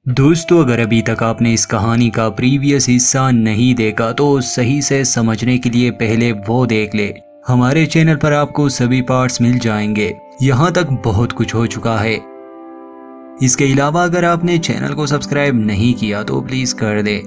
दोस्तों, अगर अभी तक आपने इस कहानी का प्रीवियस हिस्सा नहीं देखा तो सही से समझने के लिए पहले वो देख ले। हमारे चैनल पर आपको सभी पार्ट्स मिल जाएंगे। यहाँ तक बहुत कुछ हो चुका है। इसके अलावा अगर आपने चैनल को सब्सक्राइब नहीं किया तो प्लीज कर दे।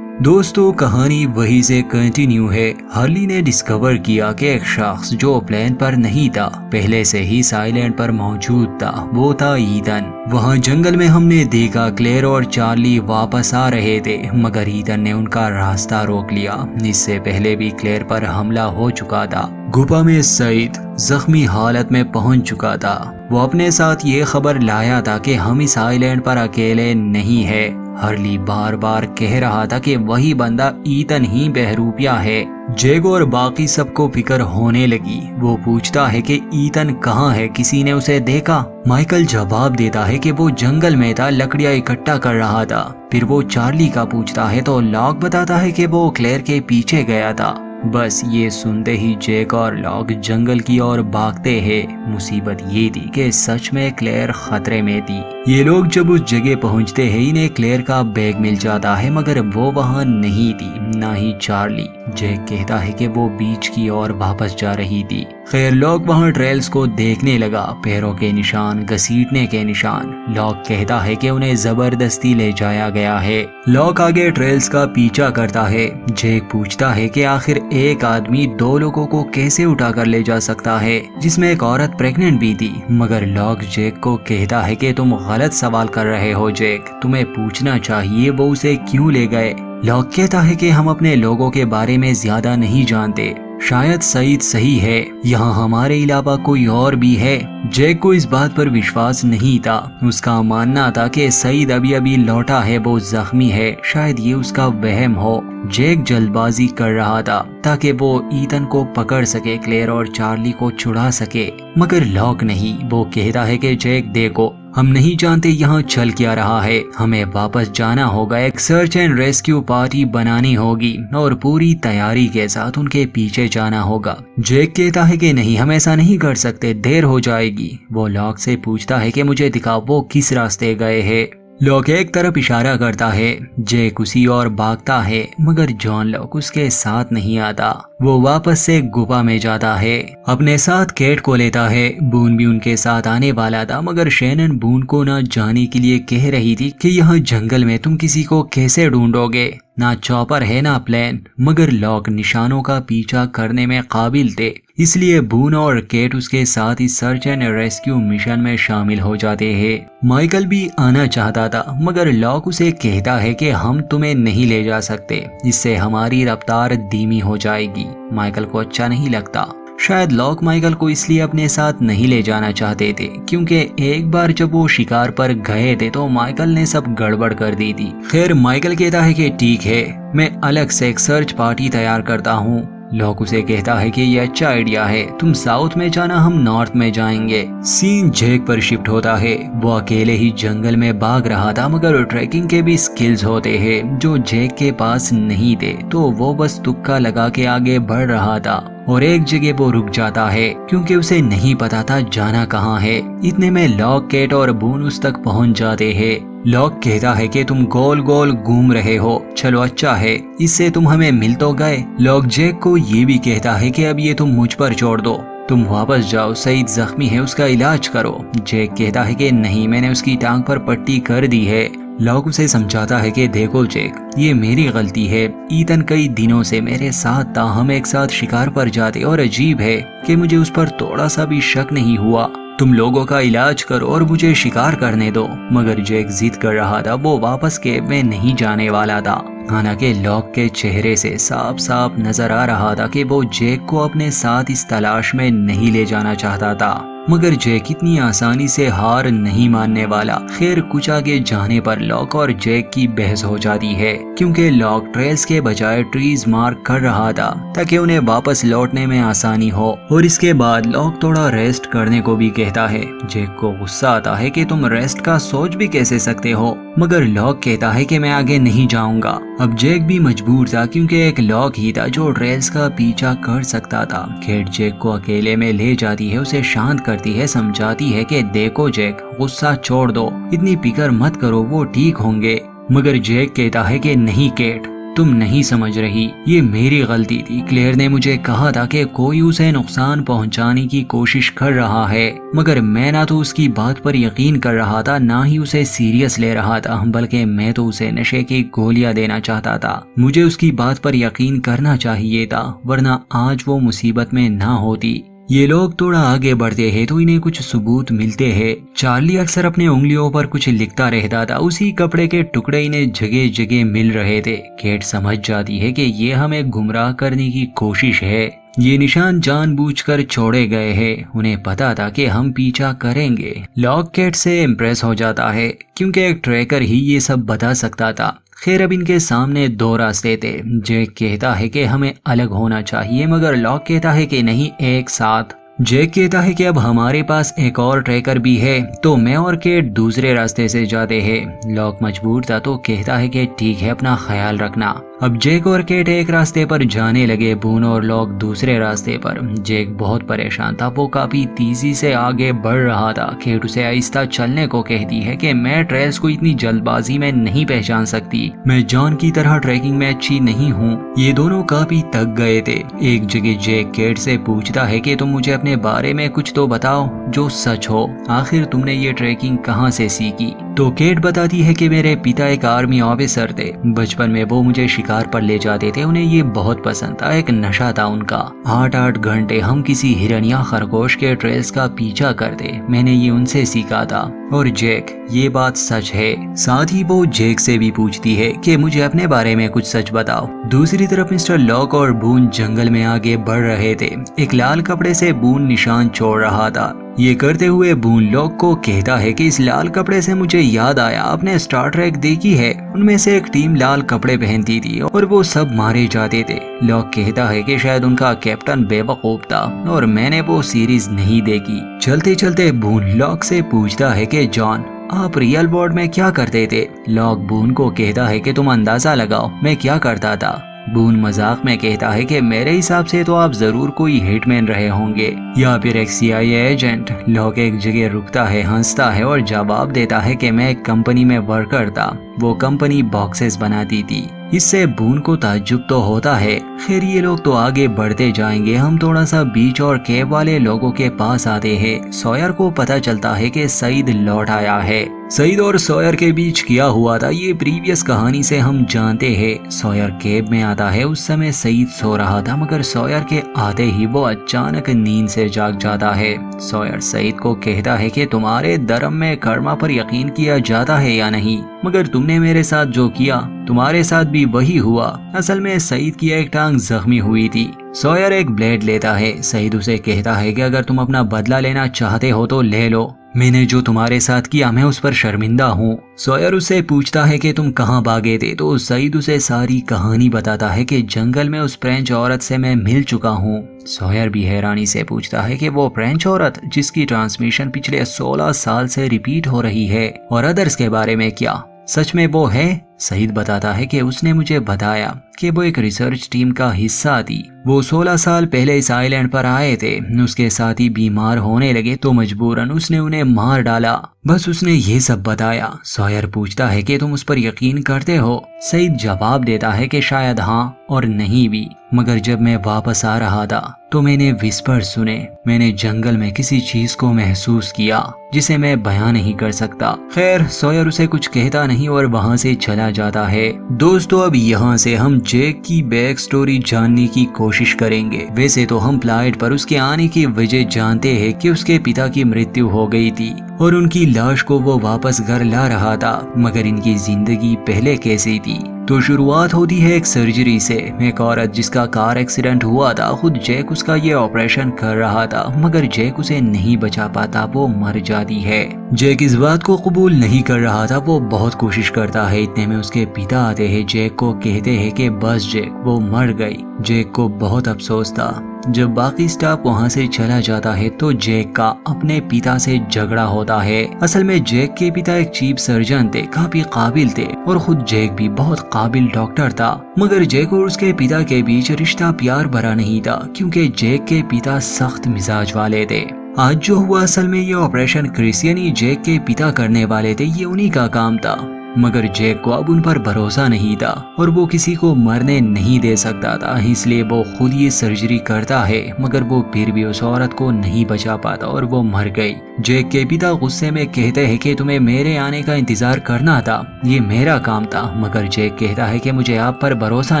दोस्तों, कहानी वहीं से कंटिन्यू है। हर्ली ने डिस्कवर किया कि एक शख्स जो प्लेन पर नहीं था, पहले से ही साइलैंड पर मौजूद था। वो था ईथन। वहाँ जंगल में हमने देखा क्लेयर और चार्ली वापस आ रहे थे, मगर ईथन ने उनका रास्ता रोक लिया। इससे पहले भी क्लेयर पर हमला हो चुका था। गुफा में सईद जख्मी हालत में पहुंच चुका था। वो अपने साथ ये खबर लाया था कि हम इस आइलैंड पर अकेले नहीं है। हर्ली बार बार कह रहा था कि वही बंदा ईथन ही बहरूपिया है। जैक और बाकी सबको फिक्र होने लगी। वो पूछता है कि ईथन कहाँ है, किसी ने उसे देखा? माइकल जवाब देता है कि वो जंगल में था, लकड़ियां इकट्ठा कर रहा था। फिर वो चार्ली का पूछता है तो लॉक बताता है कि वो क्लेयर के पीछे गया था। बस ये सुनते ही जैक और लॉक जंगल की ओर भागते हैं। मुसीबत ये थी कि सच में क्लेयर खतरे में थी। ये लोग जब उस जगह पहुंचते हैं, इन्हें क्लेयर का बैग मिल जाता है, मगर वो वहां नहीं थी, ना ही चार्ली। जैक कहता है कि वो बीच की ओर वापस जा रही थी। खैर, लॉक वहां ट्रेल्स को देखने लगा, पैरों के निशान, घसीटने के निशान। लॉक कहता है कि उन्हें जबरदस्ती ले जाया गया है। लॉक आगे ट्रेल्स का पीछा करता है। जैक पूछता है कि आखिर एक आदमी दो लोगों को कैसे उठाकर ले जा सकता है, जिसमें एक औरत प्रेग्नेंट भी थी। मगर लॉक जैक को कहता है कि तुम गलत सवाल कर रहे हो जैक, तुम्हें पूछना चाहिए वो उसे क्यों ले गए। लॉक कहता है कि हम अपने लोगों के बारे में ज्यादा नहीं जानते, शायद सईद सही है, यहाँ हमारे अलावा कोई और भी है। जैक को इस बात पर विश्वास नहीं था। उसका मानना था कि सईद अभी अभी लौटा है, वो जख्मी है, शायद ये उसका वहम हो। जैक जल्दबाजी कर रहा था ताकि वो ईथन को पकड़ सके, क्लेयर और चार्ली को छुड़ा सके, मगर लॉक नहीं। वो कहता है कि जैक देखो, हम नहीं जानते यहाँ चल क्या रहा है, हमें वापस जाना होगा, एक सर्च एंड रेस्क्यू पार्टी बनानी होगी और पूरी तैयारी के साथ उनके पीछे जाना होगा। जैक कहता है कि नहीं, हम ऐसा नहीं कर सकते, देर हो जाएगी। वो लॉक से पूछता है कि मुझे दिखाओ वो किस रास्ते गए हैं। लॉक एक तरफ इशारा करता है। जैक उसी ओर भागता है, मगर जॉन लॉक उसके साथ नहीं आता। वो वापस से गुफा में जाता है, अपने साथ केट को लेता है। बून भी उनके साथ आने वाला था, मगर शैनन बून को न जाने के लिए कह रही थी कि यहाँ जंगल में तुम किसी को कैसे ढूंढोगे, ना चॉपर है ना प्लेन। मगर लॉक निशानों का पीछा करने में काबिल थे, इसलिए बून और केट उसके साथ ही सर्च एंड रेस्क्यू मिशन में शामिल हो जाते हैं। माइकल भी आना चाहता था, मगर लॉक उसे कहता है कि हम तुम्हें नहीं ले जा सकते, इससे हमारी रफ्तार धीमी हो जाएगी। माइकल को अच्छा नहीं लगता। शायद लॉक माइकल को इसलिए अपने साथ नहीं ले जाना चाहते थे क्योंकि एक बार जब वो शिकार पर गए थे तो माइकल ने सब गड़बड़ कर दी थी। खैर, माइकल कहता है कि ठीक है, मैं अलग से एक सर्च पार्टी तैयार करता हूँ। लॉक उसे कहता है कि ये अच्छा आइडिया है, तुम साउथ में जाना, हम नॉर्थ में जाएंगे। सीन जैक पर शिफ्ट होता है। वो अकेले ही जंगल में भाग रहा था, मगर ट्रैकिंग के भी स्किल्स होते हैं जो जैक के पास नहीं थे, तो वो बस तुक्का लगा के आगे बढ़ रहा था और एक जगह वो रुक जाता है क्योंकि उसे नहीं पता था जाना कहाँ है। इतने में लॉक, केट और बून उस तक पहुँच जाते हैं। लॉक कहता है कि तुम गोल गोल घूम रहे हो, चलो अच्छा है, इससे तुम हमें मिल तो गए। लॉक जैक को ये भी कहता है कि अब ये तुम मुझ पर छोड़ दो, तुम वापस जाओ, सईद जख्मी है, उसका इलाज करो। जैक कहता है कि नहीं, मैंने उसकी टांग पर पट्टी कर दी है। लॉक उसे समझाता है कि देखो जैक, ये मेरी गलती है, ईथन कई दिनों से मेरे साथ था, हम एक साथ शिकार पर जाते और अजीब है कि मुझे उस पर थोड़ा सा भी शक नहीं हुआ। तुम लोगों का इलाज करो और मुझे शिकार करने दो। मगर जैक जिद कर रहा था, वो वापस केव में नहीं जाने वाला था। हालांकि लॉक के चेहरे से साफ साफ नजर आ रहा था कि वो जैक को अपने साथ इस तलाश में नहीं ले जाना चाहता था, मगर जैक इतनी आसानी से हार नहीं मानने वाला। खैर, कुछ आगे जाने पर लॉक और जैक की बहस हो जाती है क्योंकि लॉक ट्रेल्स के बजाय ट्रीज मार्क कर रहा था ताकि उन्हें वापस लौटने में आसानी हो। और इसके बाद लॉक थोड़ा रेस्ट करने को भी कहता है। जैक को गुस्सा आता है कि तुम रेस्ट का सोच भी कैसे सकते हो, मगर लॉक कहता है कि मैं आगे नहीं जाऊंगा। अब जैक भी मजबूर था क्योंकि एक लॉक ही था जो ट्रेल्स का पीछा कर सकता था। केट जैक को अकेले में ले जाती है, उसे शांत कर करती है, समझाती है कि देखो जैक, गुस्सा छोड़ दो, इतनी फिक्र मत करो, वो ठीक होंगे। मगर जैक कहता है कि नहीं केट, तुम नहीं समझ रही, ये मेरी गलती थी। क्लेयर ने मुझे कहा था कि कोई उसे नुकसान पहुंचाने की कोशिश कर रहा है, मगर मैं ना तो उसकी बात पर यकीन कर रहा था, ना ही उसे सीरियस ले रहा था, बल्कि मैं तो उसे नशे की गोलियां देना चाहता था। मुझे उसकी बात पर यकीन करना चाहिए था, वरना आज वो मुसीबत में ना होती। ये लोग थोड़ा आगे बढ़ते हैं तो इन्हें कुछ सबूत मिलते हैं। चार्ली अक्सर अपने उंगलियों पर कुछ लिखता रहता था, उसी कपड़े के टुकड़े इन्हें जगह जगह मिल रहे थे। केट समझ जाती है कि ये हमें गुमराह करने की कोशिश है, ये निशान जानबूझकर छोड़े गए हैं, उन्हें पता था कि हम पीछा करेंगे। लॉक केट से इम्प्रेस हो जाता है क्योंकि एक ट्रैकर ही ये सब बता सकता था। खैर अब इनके सामने दो रास्ते थे। जैक कहता है कि हमें अलग होना चाहिए, मगर लॉक कहता है कि नहीं, एक साथ। जैक कहता है कि अब हमारे पास एक और ट्रैकर भी है, तो मैं और केट दूसरे रास्ते से जाते हैं। लॉक मजबूर था तो कहता है कि ठीक है, अपना ख्याल रखना। अब जैक और केट एक रास्ते पर जाने लगे, बून और लॉक दूसरे रास्ते पर। जैक बहुत परेशान था, वो काफी तेजी से आगे बढ़ रहा था। केट उसे आहिस्ता चलने को कहती है कि मैं ट्रेल्स को इतनी जल्दबाजी में नहीं पहचान सकती, मैं जॉन की तरह ट्रैकिंग में अच्छी नहीं हूँ। ये दोनों काफी थक गए थे। एक जगह जैक केट से पूछता है कि तुम मुझे अपने बारे में कुछ तो बताओ जो सच हो, आखिर तुमने ये ट्रैकिंग कहाँ से सीखी? तो केट बताती है कि मेरे पिता एक आर्मी ऑफिसर थे, बचपन में वो मुझे शिकार पर ले जाते थे, उन्हें ये बहुत पसंद था, एक नशा था उनका। 8-8 घंटे हम किसी हिरन या खरगोश के ट्रेल्स का पीछा करते, मैंने ये उनसे सीखा था। और जैक, ये बात सच है। साथ ही वो जैक से भी पूछती है कि मुझे अपने बारे में कुछ सच बताओ। दूसरी तरफ मिस्टर लॉक और बून जंगल में आगे बढ़ रहे थे। एक लाल कपड़े से बून निशान छोड़ रहा था। ये करते हुए बून लॉक को कहता है कि इस लाल कपड़े से मुझे याद आया, आपने स्टार ट्रेक देखी है? उनमें से एक टीम लाल कपड़े पहनती थी और वो सब मारे जाते थे। लॉक कहता है कि शायद उनका कैप्टन बेवकूफ था और मैंने वो सीरीज नहीं देखी। चलते चलते बून लॉक से पूछता है कि जॉन, आप रियल वर्ल्ड में क्या करते थे? लॉक बून को कहता है कि तुम अंदाजा लगाओ मैं क्या करता था। बून मजाक में कहता है कि मेरे हिसाब से तो आप जरूर कोई हिटमैन रहे होंगे या फिर एक CIA एजेंट। लॉक एक जगह रुकता है, हंसता है और जवाब देता है कि मैं एक कंपनी में वर्कर था, वो कंपनी बॉक्सेस बनाती थी। इससे बून को ताज्जुब तो होता है। खैर ये लोग तो आगे बढ़ते जाएंगे। हम थोड़ा सा बीच और केव वाले लोगों के पास आते हैं। सॉयर को पता चलता है कि सईद लौट आया है। सईद और सॉयर के बीच क्या हुआ था ये प्रीवियस कहानी से हम जानते हैं। सॉयर केव में आता है, उस समय सईद सो रहा था, मगर सॉयर के आते ही वो अचानक नींद से जाग जाता है। सॉयर सईद को कहता है कि तुम्हारे धर्म में कर्मा पर यकीन किया जाता है या नहीं, मगर तुमने मेरे साथ जो किया तुम्हारे साथ भी वही हुआ। असल में सईद की एक टांग जख्मी हुई थी। सॉयर एक ब्लेड लेता है। सईद उसे कहता है कि अगर तुम अपना बदला लेना चाहते हो तो ले लो, मैंने जो तुम्हारे साथ किया मैं उस पर शर्मिंदा हूँ। सॉयर उससे पूछता है कि तुम कहाँ भागे थे, तो सईद उसे सारी कहानी बताता है कि जंगल में उस फ्रेंच औरत से मैं मिल चुका हूँ। सॉयर भी हैरानी से पूछता है कि वो फ्रेंच औरत जिसकी ट्रांसमिशन पिछले 16 साल से रिपीट हो रही है, और अदर्स के बारे में क्या, सच में वो है? सईद बताता है कि उसने मुझे बताया कि वो एक रिसर्च टीम का हिस्सा थी। वो 16 साल पहले इस आइलैंड पर आए थे। उसके साथी बीमार होने लगे तो मजबूरन उसने उन्हें मार डाला। बस उसने ये सब बताया। सॉयर पूछता है कि तुम उस पर यकीन करते हो? सईद जवाब देता है कि शायद हाँ और नहीं भी, मगर जब मैं वापस आ रहा था तो मैंने विस्पर सुने। मैंने जंगल में किसी चीज को महसूस किया जिसे मैं बयां नहीं कर सकता। खैर सॉयर उसे कुछ कहता नहीं और वहाँ से चला जाता है। दोस्तों अब यहाँ से हम जैक की बैक स्टोरी जानने की कोशिश करेंगे। वैसे तो हम प्लाइट पर उसके आने की वजह जानते हैं कि उसके पिता की मृत्यु हो गई थी और उनकी लाश को वो वापस घर ला रहा था, मगर इनकी जिंदगी पहले कैसी थी? तो शुरुआत होती है एक सर्जरी से। एक औरत जिसका कार एक्सीडेंट हुआ था, खुद जैक उसका ये ऑपरेशन कर रहा था, मगर जैक उसे नहीं बचा पाता, वो मर जाती है। जैक इस बात को कबूल नहीं कर रहा था, वो बहुत कोशिश करता है। इतने में उसके पिता आते हैं, जैक को कहते हैं कि बस जैक वो मर गई। जैक को बहुत अफसोस था। जब बाकी स्टाफ वहाँ से चला जाता है तो जैक का अपने पिता से झगड़ा होता है। असल में जैक के पिता एक चीफ सर्जन थे, काफी काबिल थे, और खुद जैक भी बहुत काबिल डॉक्टर था, मगर जैक और उसके पिता के बीच रिश्ता प्यार भरा नहीं था, क्योंकि जैक के पिता सख्त मिजाज वाले थे। आज जो हुआ असल में ये ऑपरेशन क्रिस यानी जैक के पिता करने वाले थे, ये उन्हीं का काम था। मगर जैक को अब उन पर भरोसा नहीं था और वो किसी को मरने नहीं दे सकता था, इसलिए वो खुद ये सर्जरी करता है। मगर वो फिर भी उस औरत को नहीं बचा पाता और वो मर गई। जैक के पिता गुस्से में कहते हैं कि तुम्हें मेरे आने का इंतजार करना था, ये मेरा काम था। मगर जैक कहता है कि मुझे आप पर भरोसा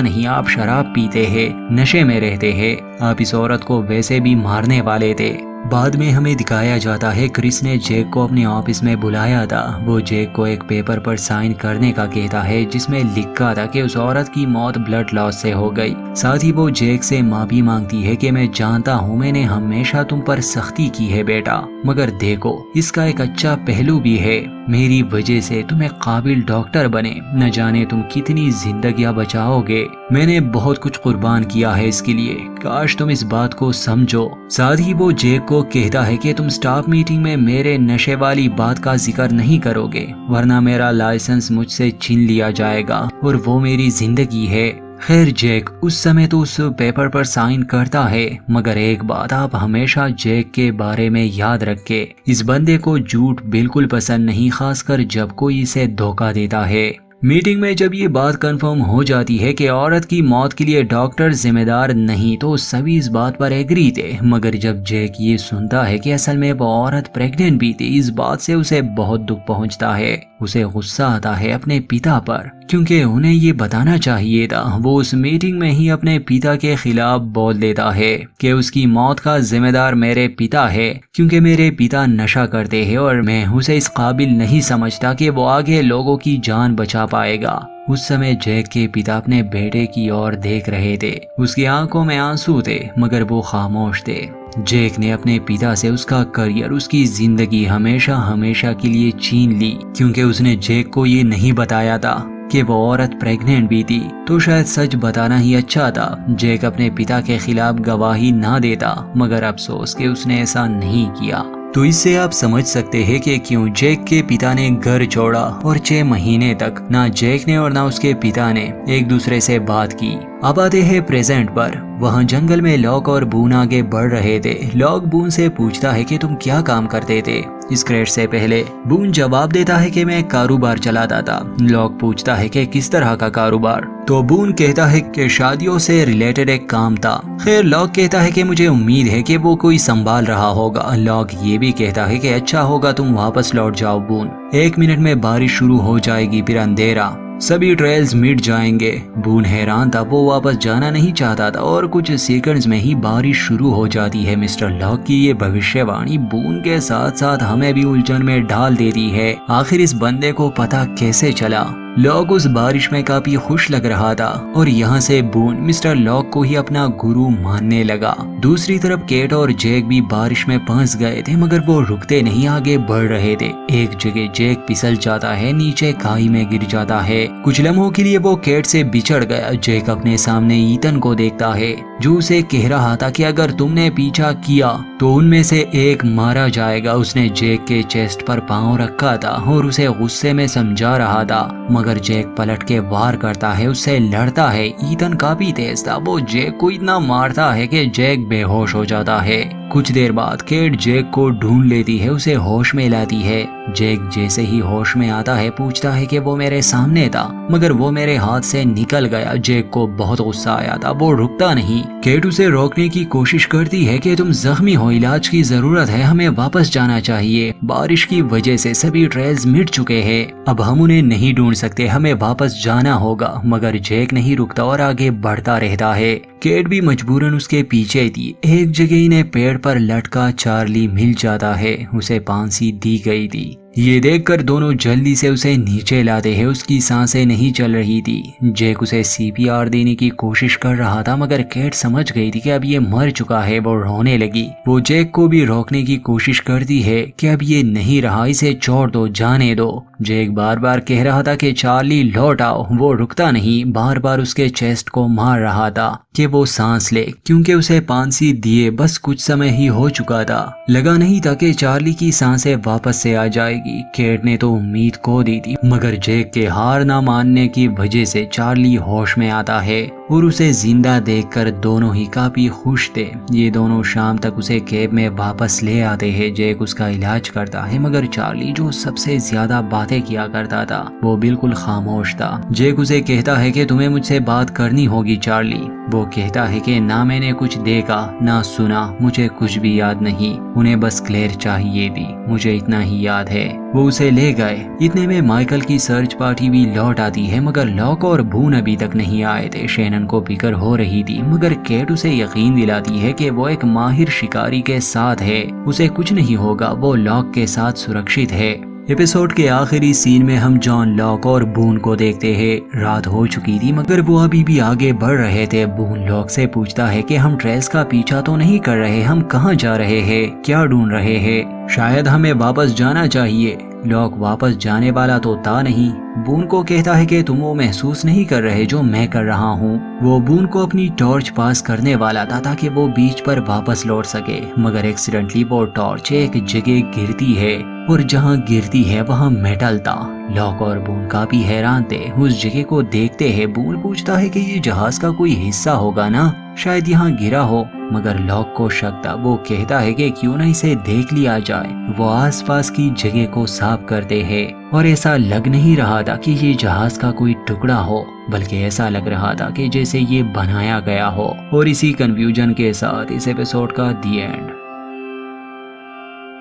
नहीं, आप शराब पीते हैं, नशे में रहते हैं, आप इस औरत को वैसे भी मारने वाले थे। बाद में हमें दिखाया जाता है क्रिस ने जैक को अपने ऑफिस में बुलाया था। वो जैक को एक पेपर पर साइन करने का कहता है जिसमें लिखा था कि उस औरत की मौत ब्लड लॉस से हो गई। साथ ही वो जैक से माफी मांगती है कि मैं जानता हूँ मैंने हमेशा तुम पर सख्ती की है बेटा, मगर देखो इसका एक अच्छा पहलू भी है, मेरी वजह से तुम एक काबिल डॉक्टर बने, न जाने तुम कितनी जिंदगियां बचाओगे। मैंने बहुत कुछ कुर्बान किया है इसके लिए, काश तुम इस बात को समझो। साथ ही वो जैक को कहता है कि तुम स्टाफ मीटिंग में मेरे नशे वाली बात का जिक्र नहीं करोगे, वरना मेरा लाइसेंस मुझसे छीन लिया जाएगा और वो मेरी जिंदगी है। खैर जैक उस समय तो उस पेपर पर साइन करता है, मगर एक बात आप हमेशा जैक के बारे में याद रखें, इस बंदे को झूठ बिल्कुल पसंद नहीं, खासकर जब कोई इसे धोखा देता है। मीटिंग में जब ये बात कंफर्म हो जाती है कि औरत की मौत के लिए डॉक्टर जिम्मेदार नहीं, तो सभी इस बात पर एग्री थे। मगर जब जैक ये सुनता है कि असल में वो औरत प्रेग्नेंट भी थी, इस बात से उसे बहुत दुख पहुंचता है। उसे गुस्सा आता है अपने पिता पर, क्योंकि उन्हें ये बताना चाहिए था। वो उस मीटिंग में ही अपने पिता के खिलाफ बोल देता है कि उसकी मौत का जिम्मेदार मेरे पिता है, क्योंकि मेरे पिता नशा करते हैं और मैं उसे इस काबिल नहीं समझता कि वो आगे लोगों की जान बचा पाएगा। उस समय जैक के पिता अपने बेटे की ओर देख रहे थे, उसकी आंखों में आंसू थे, मगर वो खामोश थे। जैक ने अपने पिता से उसका करियर, उसकी जिंदगी हमेशा हमेशा के लिए छीन ली, क्योंकि उसने जैक को ये नहीं बताया था कि वो औरत प्रेग्नेंट भी थी। तो शायद सच बताना ही अच्छा था। जैक अपने पिता के खिलाफ गवाही ना देता, मगर अफसोस कि उसने ऐसा नहीं किया। तो इससे आप समझ सकते हैं कि क्यों जैक के पिता ने घर छोड़ा और 6 महीने तक ना जैक ने और ना उसके पिता ने एक दूसरे से बात की। अब आते हैं प्रेजेंट पर। वहाँ जंगल में लॉक और बून आगे बढ़ रहे थे। लॉक बून से पूछता है कि तुम क्या काम करते थे। स्क्रैच से पहले बून जवाब देता है कि मैं कारोबार चलाता था। लॉक पूछता है कि किस तरह का कारोबार, तो बून कहता है कि शादियों से रिलेटेड एक काम था। खैर लॉक कहता है कि मुझे उम्मीद है कि वो कोई संभाल रहा होगा। लॉक ये भी कहता है कि अच्छा होगा तुम वापस लौट जाओ बून, 1 मिनट में बारिश शुरू हो जाएगी, फिर अंधेरा, सभी ट्रेल्स मिट जाएंगे। बून हैरान था, वो वापस जाना नहीं चाहता था और कुछ सेकंड्स में ही बारिश शुरू हो जाती है। मिस्टर लॉक की ये भविष्यवाणी बून के साथ साथ हमें भी उलझन में डाल देती है। आखिर इस बंदे को पता कैसे चला? लॉक उस बारिश में काफी खुश लग रहा था और यहाँ से बून मिस्टर लॉक को ही अपना गुरु मानने लगा। दूसरी तरफ केट और जैक भी बारिश में फंस गए थे, मगर वो रुकते नहीं, आगे बढ़ रहे थे। एक जगह जैक फिसल जाता है, नीचे खाई में गिर जाता है। कुछ लम्हों के लिए वो केट से बिछड़ गया। जैक अपने सामने ईथन को देखता है, जो उसे कह रहा था कि अगर तुमने पीछा किया तो उनमें से एक मारा जाएगा। उसने जैक के चेस्ट पर पांव रखा था और उसे गुस्से में समझा रहा था, मगर जैक पलट के वार करता है, उससे लड़ता है। ईथन काफी तेज था, वो जैक को इतना मारता है कि जैक बेहोश हो जाता है। कुछ देर बाद केट जैक को ढूंढ लेती है, उसे होश में लाती है। जैक जैसे ही होश में आता है पूछता है कि वो मेरे सामने था, मगर वो मेरे हाथ से निकल गया। जैक को बहुत गुस्सा आया था, वो रुकता नहीं। केट उसे रोकने की कोशिश करती है कि तुम जख्मी हो, इलाज की जरूरत है, हमें वापस जाना चाहिए। बारिश की वजह से सभी ट्रेल्स मिट चुके हैं, अब हम उन्हें नहीं ढूंढ सकते, हमें वापस जाना होगा। मगर जैक नहीं रुकता और आगे बढ़ता रहता है। केट भी मजबूरन उसके पीछे थी। एक जगह इन्हें पेड़ पर लटका चार्ली मिल जाता है, उसे फांसी दी गई थी। ये देखकर दोनों जल्दी से उसे नीचे लाते हैं, उसकी सांसें नहीं चल रही थी। जैक उसे CPR देने की कोशिश कर रहा था, मगर केट समझ गई थी कि अब ये मर चुका है। वो रोने लगी। वो जैक को भी रोकने की कोशिश करती है कि अब ये नहीं रहा, इसे छोड़ दो, जाने दो। जैक बार बार कह रहा था कि चार्ली लौट आओ, वो रुकता नहीं, बार बार उसके चेस्ट को मार रहा था कि वो सांस ले, क्योंकि उसे फांसी दिए बस कुछ समय ही हो चुका था। लगा नहीं था कि चार्ली की सांसें वापस से आ जाएगी। केट ने तो उम्मीद खो दी थी, मगर जैक के हार ना मानने की वजह से चार्ली होश में आता है। और उसे जिंदा देखकर दोनों ही काफी खुश थे। ये दोनों शाम तक उसे कैब में वापस ले आते हैं। जैक उसका इलाज करता है मगर चार्ली जो सबसे ज्यादा बातें किया करता था वो बिल्कुल खामोश था। जैक उसे कहता है कि तुम्हें मुझसे बात करनी होगी चार्ली। वो कहता है कि ना मैंने कुछ देखा ना सुना, मुझे कुछ भी याद नहीं, उन्हें बस क्लेयर चाहिए थी, मुझे इतना ही याद है। वो उसे ले गए। इतने में माइकल की सर्च पार्टी भी लौट आती है मगर लॉक और बून अभी तक नहीं आए थे। शैनन को फिक्र हो रही थी मगर केट उसे यकीन दिलाती है कि वो एक माहिर शिकारी के साथ है, उसे कुछ नहीं होगा, वो लॉक के साथ सुरक्षित है। एपिसोड के आखिरी सीन में हम जॉन, लॉक और बून को देखते हैं। रात हो चुकी थी मगर वो अभी भी आगे बढ़ रहे थे। बून लॉक से पूछता है कि हम ट्रेस का पीछा तो नहीं कर रहे, हम कहाँ जा रहे हैं, क्या ढूंढ रहे हैं? शायद हमें वापस जाना चाहिए। लॉक वापस जाने वाला तो था नहीं। बून को कहता है कि तुम वो महसूस नहीं कर रहे जो मैं कर रहा हूँ। वो बून को अपनी टॉर्च पास करने वाला था ताकि वो बीच पर वापस लौट सके मगर एक्सीडेंटली वो टॉर्च एक जगह गिरती है और जहाँ गिरती है वहाँ मेटल था। लॉक और बून काफी हैरान थे। उस जगह को देखते हैं बून पूछता है कि ये जहाज का कोई हिस्सा होगा ना, शायद यहाँ गिरा हो मगर लॉक को शक था। वो कहता है कि क्यों ना इसे देख लिया जाए। वो आसपास की जगह को साफ करते हैं और ऐसा लग नहीं रहा था कि ये जहाज का कोई टुकड़ा हो बल्कि ऐसा लग रहा था कि जैसे ये बनाया गया हो। और इसी कंफ्यूजन के साथ इस एपिसोड का दी एंड।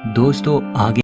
दोस्तों आगे